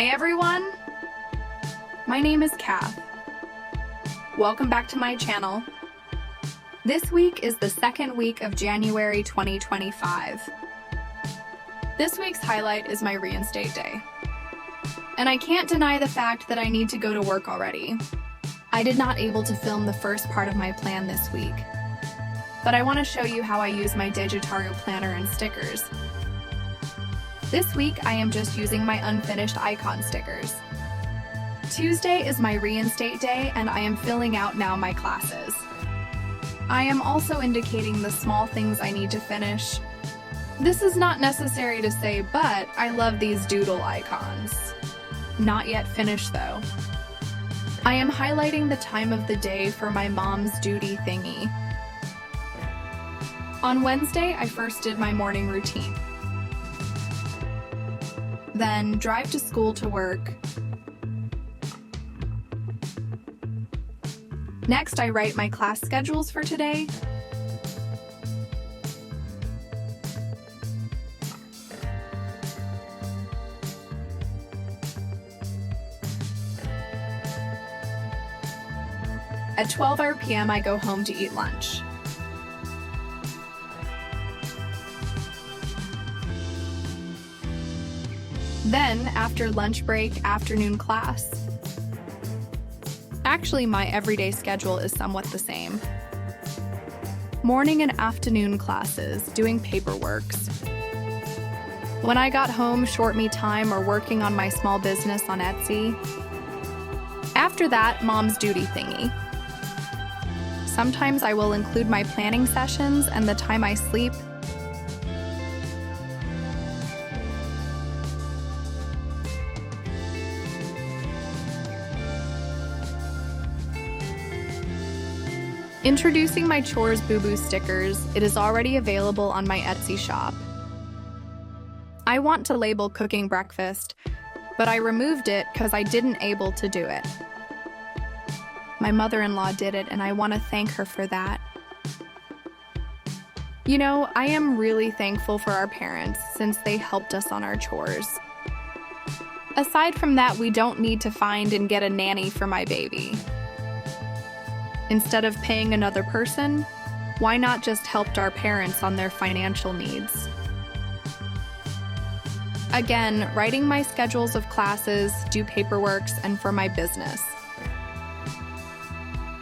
Hey everyone! My name is Kath. Welcome back to my channel. This week is the second week of January 2025. This week's highlight is my reinstate day. And I can't deny the fact that I need to go to work already. I did not able to film the first part of my plan this week, but I want to show you how I use my Dejitaru planner and stickers. This week I am just using my unfinished icon stickers. Tuesday is my reinstate day and I am filling out now my classes. I am also indicating the small things I need to finish. This is not necessary to say, but I love these doodle icons. Not yet finished though. I am highlighting the time of the day for my mom's duty thingy. On Wednesday, I first did my morning routine. Then drive to school to work. Next, I write my class schedules for today. At 12 p.m., I go home to eat lunch. Then, after lunch break, afternoon class. Actually, my everyday schedule is somewhat the same. Morning and afternoon classes, doing paperworks. When I got home, short me time or working on my small business on Etsy. After that, mom's duty thingy. Sometimes I will include my planning sessions and the time I sleep. Introducing my Chores Boo Boo stickers, it is already available on my Etsy shop. I want to label cooking breakfast, but I removed it because I didn't able to do it. My mother-in-law did it and I want to thank her for that. You know, I am really thankful for our parents since they helped us on our chores. Aside from that, we don't need to find and get a nanny for my baby. Instead of paying another person, why not just help our parents on their financial needs? Again, writing my schedules of classes, do paperworks, and for my business.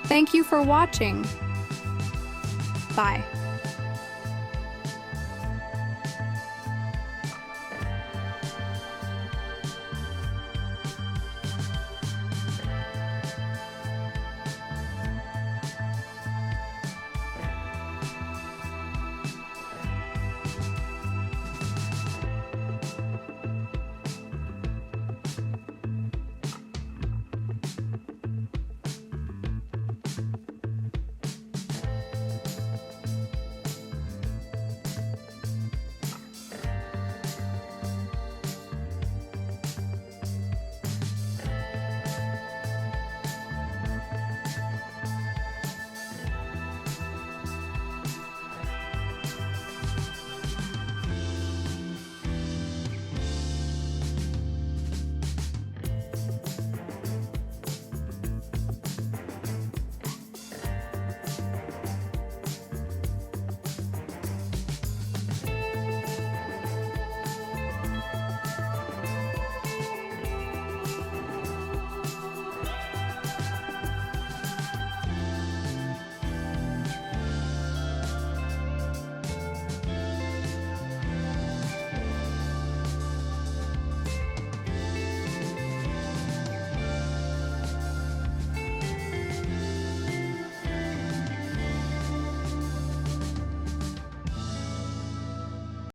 Thank you for watching. Bye.